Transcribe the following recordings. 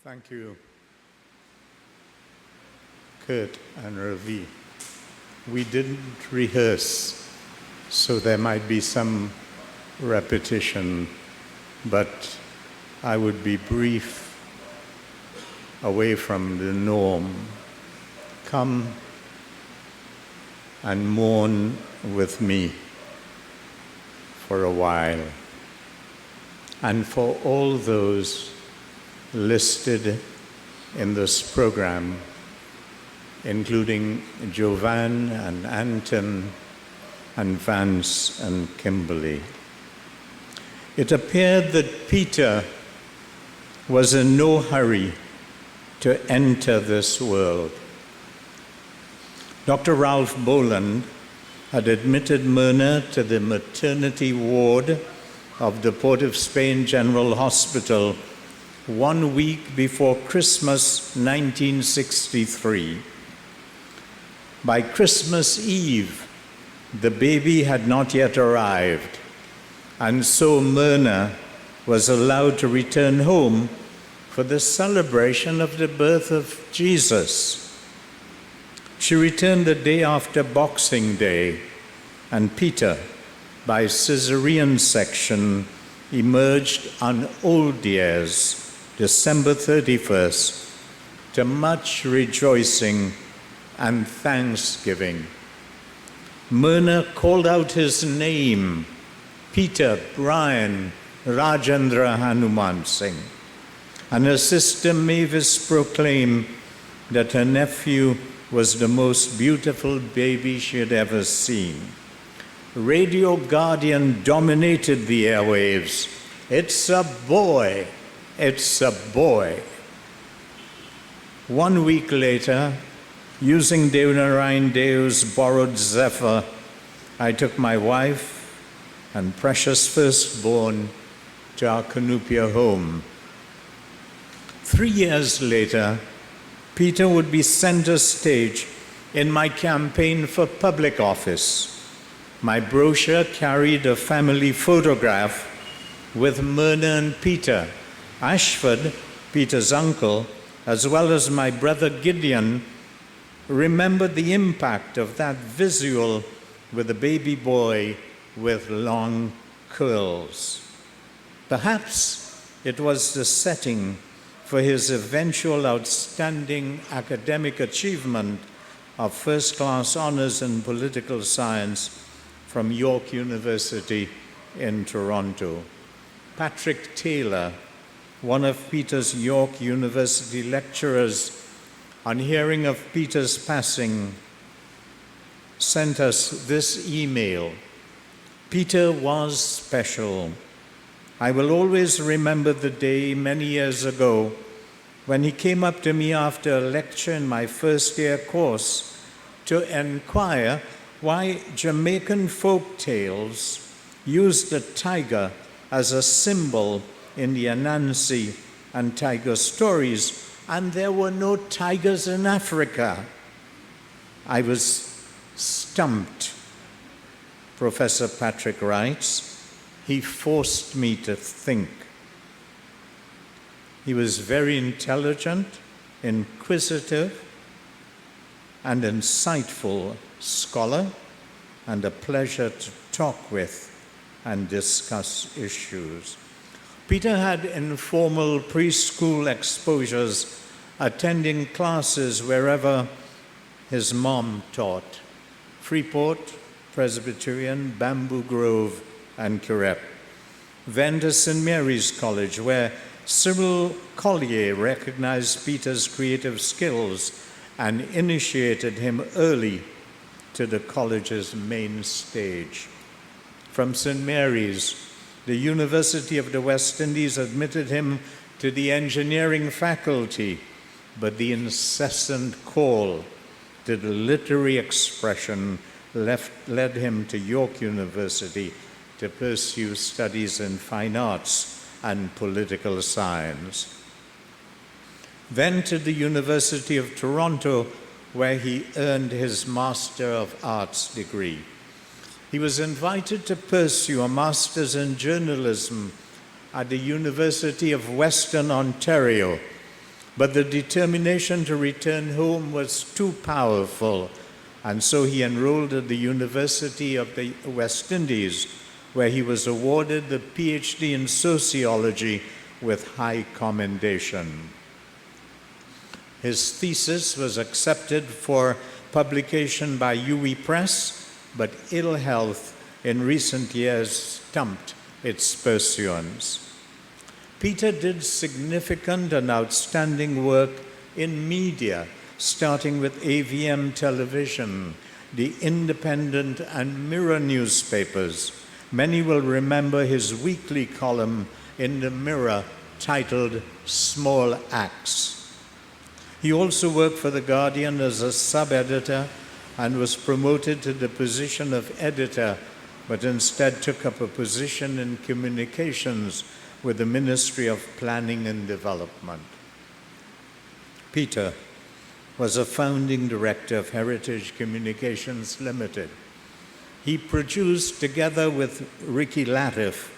Thank you, Kurt and Ravi. We didn't rehearse, so there might be some repetition, but I would be brief, away from the norm. Come and mourn with me for a while. And for all those listed in this program, including Jovan and Anton and Vance and Kimberly. It appeared that Peter was in no hurry to enter this world. Dr. Ralph Boland had admitted Myrna to the maternity ward of the Port of Spain General Hospital 1 week before Christmas 1963. By Christmas Eve, the baby had not yet arrived, and so Myrna was allowed to return home for the celebration of the birth of Jesus. She returned the day after Boxing Day, and Peter, by Caesarean section, emerged on Old Year's, December 31st, to much rejoicing and thanksgiving. Myrna called out his name, Peter Brian Rajendra Hanoomansingh, and her sister Mavis proclaimed that her nephew was the most beautiful baby she had ever seen. Radio Guardian dominated the airwaves. It's a boy. It's a boy. 1 week later, using Devanarayan Dev's borrowed Zephyr, I took my wife and precious firstborn to our Canoopia home. 3 years later, Peter would be center stage in my campaign for public office. My brochure carried a family photograph with Myrna and Peter. Ashford, Peter's uncle, as well as my brother Gideon, remembered the impact of that visual with a baby boy with long curls. Perhaps it was the setting for his eventual outstanding academic achievement of first-class honors in political science from York University in Toronto. Patrick Taylor, one of Peter's York University lecturers, on hearing of Peter's passing, sent us this email. Peter was special. I will always remember the day many years ago when he came up to me after a lecture in my first-year course to inquire why Jamaican folk tales used the tiger as a symbol in the Anansi and tiger stories, and there were no tigers in Africa. I was stumped. Professor Patrick writes, he forced me to think. He was very intelligent, inquisitive, and insightful scholar, and a pleasure to talk with and discuss issues. Peter had informal preschool exposures, attending classes wherever his mom taught. Freeport, Presbyterian, Bamboo Grove, and Quebec. Then to St. Mary's College, where Cyril Collier recognized Peter's creative skills and initiated him early to the college's main stage. From St. Mary's, the University of the West Indies admitted him to the engineering faculty, but the incessant call to the literary expression led him to York University to pursue studies in fine arts and political science. Then to the University of Toronto, where he earned his Master of Arts degree. He was invited to pursue a master's in journalism at the University of Western Ontario, But the determination to return home was too powerful, and so he enrolled at the University of the West Indies, where he was awarded the PhD in sociology with high commendation. His thesis was accepted for publication by UE Press, but ill health in recent years stumped its pursuance. Peter did significant and outstanding work in media, starting with AVM Television, the Independent and Mirror newspapers. Many will remember his weekly column in the Mirror titled Small Acts. He also worked for The Guardian as a sub-editor and was promoted to the position of editor, but instead took up a position in communications with the Ministry of Planning and Development. Peter was a founding director of Heritage Communications Limited. He produced, together with Ricky Latif,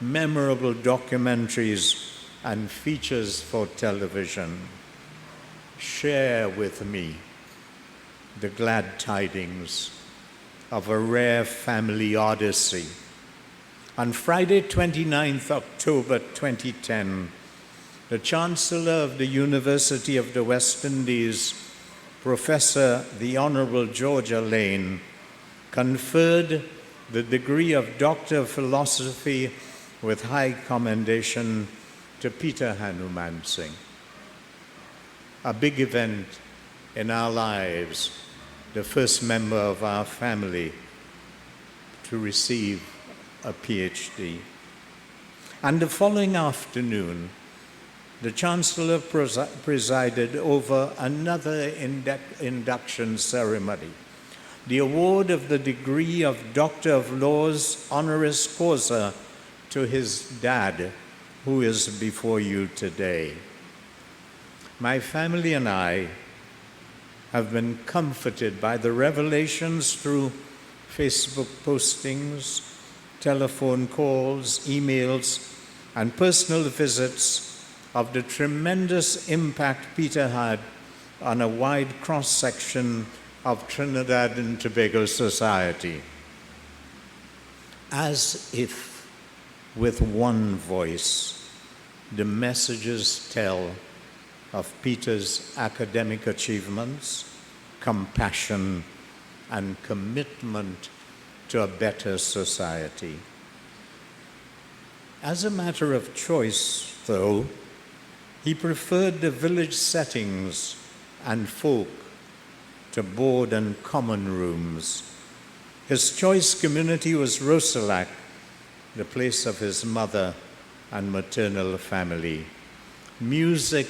memorable documentaries and features for television. Share with me the glad tidings of a rare family odyssey. On Friday, 29th October 2010, the Chancellor of the University of the West Indies, Professor the Honorable Georgia Lane, conferred the degree of Doctor of Philosophy with high commendation to Peter Hanoomansingh. A big event in our lives, the first member of our family to receive a PhD. And the following afternoon, the Chancellor presided over another induction ceremony, the award of the degree of Doctor of Laws honoris causa to his dad, who is before you today. My family and I have been comforted by the revelations through Facebook postings, telephone calls, emails, and personal visits of the tremendous impact Peter had on a wide cross-section of Trinidad and Tobago society. As if with one voice, the messages tell of Peter's academic achievements, compassion, and commitment to a better society. As a matter of choice, though, he preferred the village settings and folk to board and common rooms. His choice community was Rosalac, the place of his mother and maternal family. Music,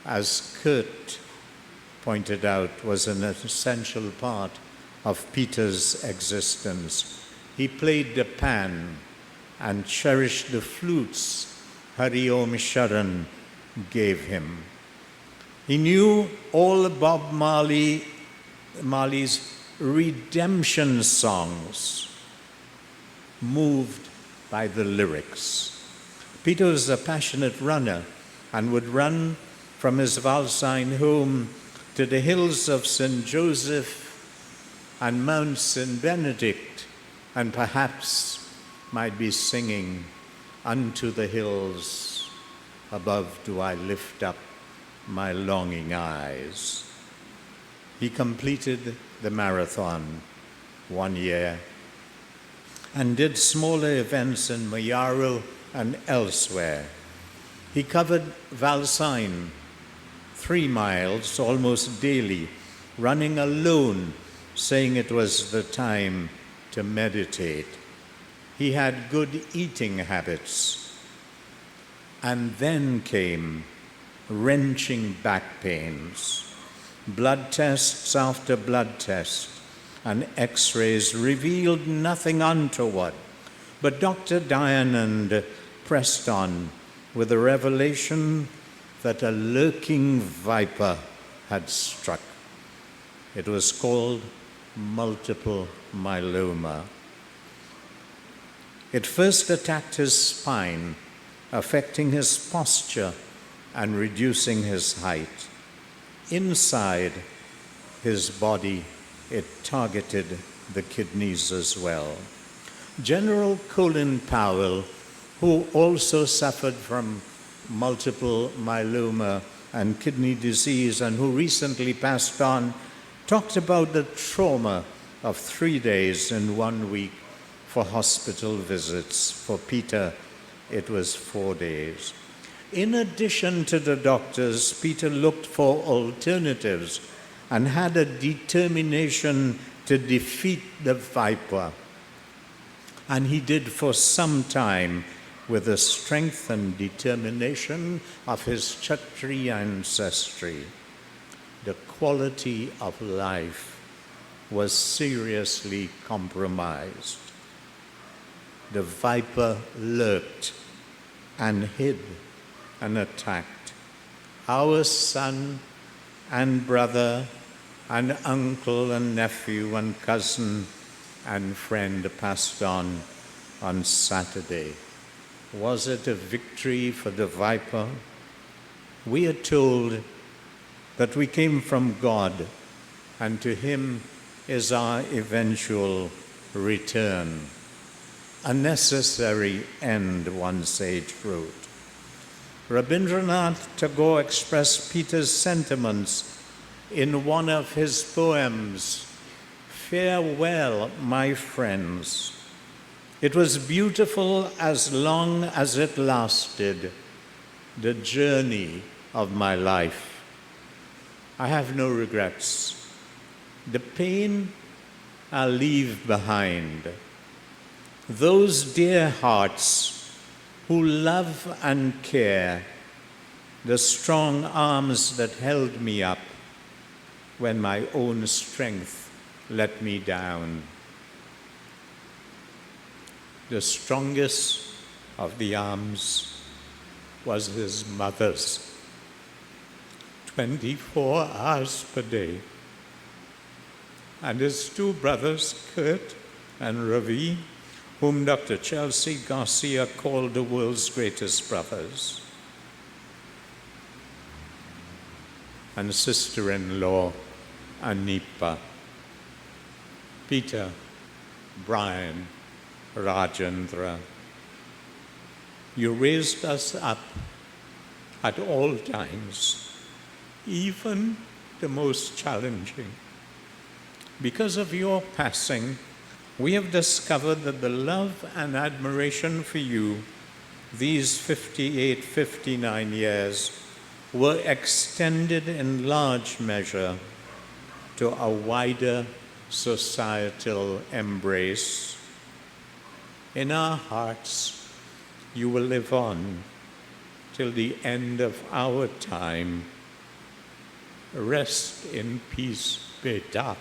as Kurt pointed out, was an essential part of Peter's existence. He played the pan and cherished the flutes Hari Om Sharan gave him. He knew all Bob Marley's redemption songs, moved by the lyrics. Peter was a passionate runner and would run from his Valsine home to the hills of St. Joseph and Mount St. Benedict, and perhaps might be singing, "Unto the hills above do I lift up my longing eyes." He completed the marathon 1 year and did smaller events in Mayaro and elsewhere. He covered Valsine 3 miles almost daily, running alone, saying it was the time to meditate. He had good eating habits. And then came wrenching back pains. Blood tests after blood tests and x-rays revealed nothing untoward. But Dr. Dyanand pressed on with the revelation that a lurking viper had struck. It was called multiple myeloma. It first attacked his spine, affecting his posture and reducing his height. Inside his body, it targeted the kidneys as well. General Colin Powell, who also suffered from multiple myeloma and kidney disease and who recently passed on, talked about the trauma of 3 days in 1 week for hospital visits. For Peter, it was 4 days. In addition to the doctors, Peter looked for alternatives and had a determination to defeat the viper. And he did for some time with the strength and determination of his Kshatriya ancestry. The quality of life was seriously compromised. The viper lurked and hid and attacked. Our son and brother and uncle and nephew and cousin and friend passed on Saturday. Was it a victory for the viper? We are told that we came from God, and to him is our eventual return. A necessary end, one sage wrote. Rabindranath Tagore expressed Peter's sentiments in one of his poems, "Farewell, my friends. It was beautiful as long as it lasted, the journey of my life. I have no regrets. The pain I'll leave behind. Those dear hearts who love and care, the strong arms that held me up when my own strength let me down. The strongest of the arms was his mother's, 24 hours per day, and his two brothers, Kurt and Ravi, whom Dr. Chelsea Garcia called the world's greatest brothers, and sister-in-law, Anipa. Peter, Brian, Rajendra, you raised us up at all times, even the most challenging. Because of your passing, we have discovered that the love and admiration for you these 58, 59 years were extended in large measure to a wider societal embrace. In our hearts, you will live on till the end of our time. Rest in peace, Beta.